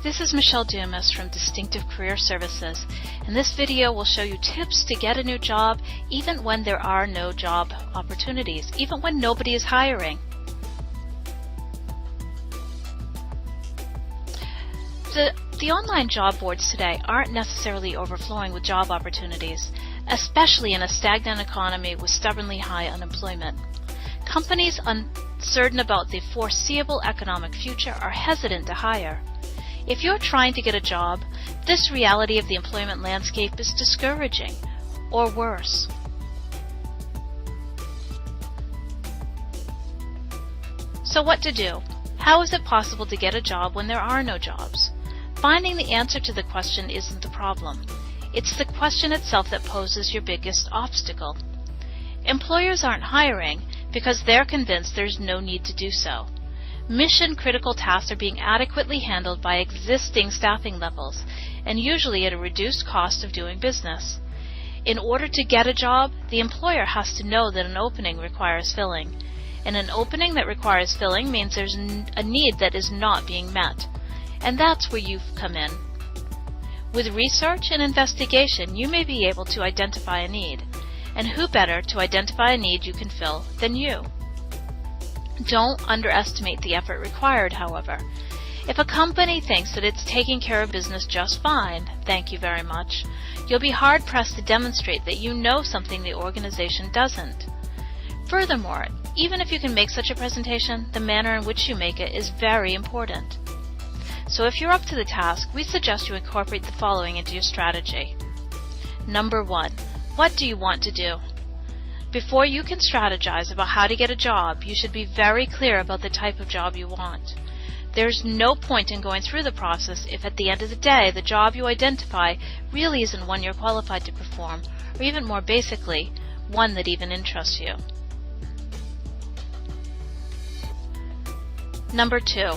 This is Michelle Dumas from Distinctive Career Services, and this video will show you tips to get a new job even when there are no job opportunities, even when nobody is hiring. The online job boards today aren't necessarily overflowing with job opportunities, especially in a stagnant economy with stubbornly high unemployment. Companies uncertain about the foreseeable economic future are hesitant to hire. If you're trying to get a job, this reality of the employment landscape is discouraging, or worse. So what to do? How is it possible to get a job when there are no jobs? Finding the answer to the question isn't the problem. It's the question itself that poses your biggest obstacle. Employers aren't hiring because they're convinced there's no need to do so. Mission-critical tasks are being adequately handled by existing staffing levels, and usually at a reduced cost of doing business. In order to get a job, the employer has to know that an opening requires filling. And an opening that requires filling means there's a need that is not being met. And that's where you come in. With research and investigation, you may be able to identify a need. And who better to identify a need you can fill than you? Don't underestimate the effort required, however. If a company thinks that it's taking care of business just fine, thank you very much, you'll be hard-pressed to demonstrate that you know something the organization doesn't. Furthermore, even if you can make such a presentation, the manner in which you make it is very important. So if you're up to the task, we suggest you incorporate the following into your strategy. Number 1. What do you want to do? Before you can strategize about how to get a job, you should be very clear about the type of job you want. There's no point in going through the process if at the end of the day the job you identify really isn't one you're qualified to perform, or even more basically, one that even interests you. Number 2.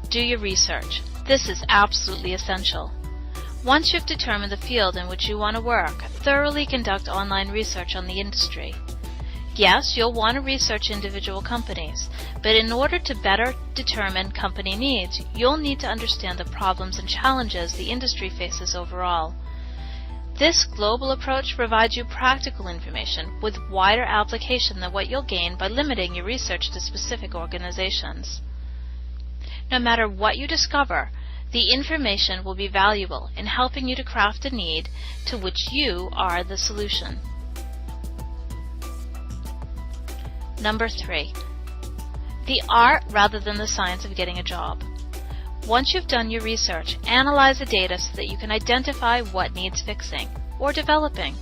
Do your research. This is absolutely essential. Once you've determined the field in which you want to work, thoroughly conduct online research on the industry. Yes, you'll want to research individual companies, but in order to better determine company needs, you'll need to understand the problems and challenges the industry faces overall. This global approach provides you practical information with wider application than what you'll gain by limiting your research to specific organizations. No matter what you discover, the information will be valuable in helping you to craft a need to which you are the solution. Number 3. The art rather than the science of getting a job. Once you've done your research, analyze the data so that you can identify what needs fixing or developing.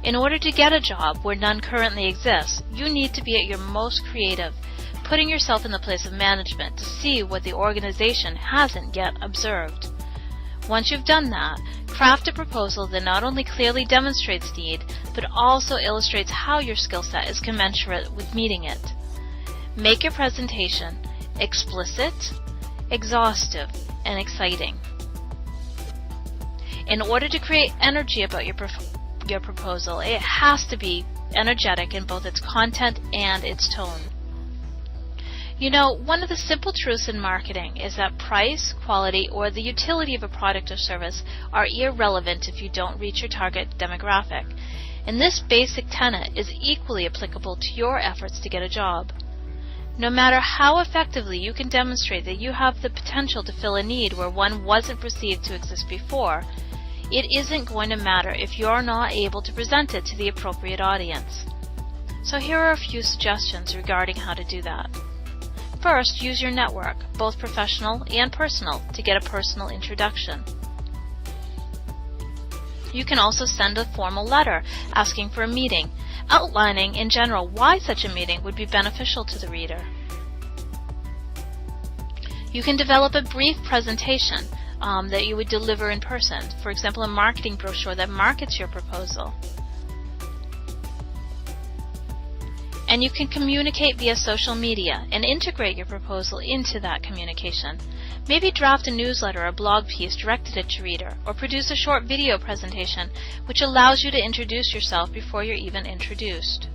In order to get a job where none currently exists, you need to be at your most creative, putting yourself in the place of management to see what the organization hasn't yet observed. Once you've done that, craft a proposal that not only clearly demonstrates need, but also illustrates how your skill set is commensurate with meeting it. Make your presentation explicit, exhaustive, and exciting. In order to create energy about your proposal, it has to be energetic in both its content and its tone. You know, one of the simple truths in marketing is that price, quality, or the utility of a product or service are irrelevant if you don't reach your target demographic. And this basic tenet is equally applicable to your efforts to get a job. No matter how effectively you can demonstrate that you have the potential to fill a need where one wasn't perceived to exist before, it isn't going to matter if you're not able to present it to the appropriate audience. So here are a few suggestions regarding how to do that. First, use your network, both professional and personal, to get a personal introduction. You can also send a formal letter asking for a meeting, outlining in general why such a meeting would be beneficial to the reader. You can develop a brief presentation that you would deliver in person, for example, a marketing brochure that markets your proposal. And you can communicate via social media and integrate your proposal into that communication. Maybe draft a newsletter or blog piece directed at your reader, or produce a short video presentation which allows you to introduce yourself before you're even introduced.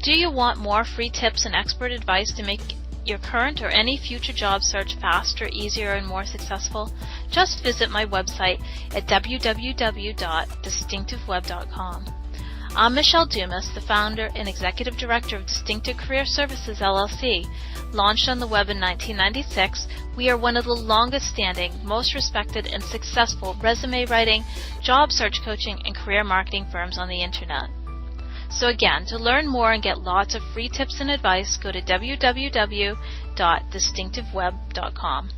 Do you want more free tips and expert advice to make your current or any future job search faster, easier, and more successful? Just visit my website at www.distinctiveweb.com. I'm Michelle Dumas, the founder and executive director of Distinctive Career Services, LLC. Launched on the web in 1996, we are one of the longest-standing, most respected, and successful resume writing, job search coaching, and career marketing firms on the Internet. So again, to learn more and get lots of free tips and advice, go to www.distinctiveweb.com.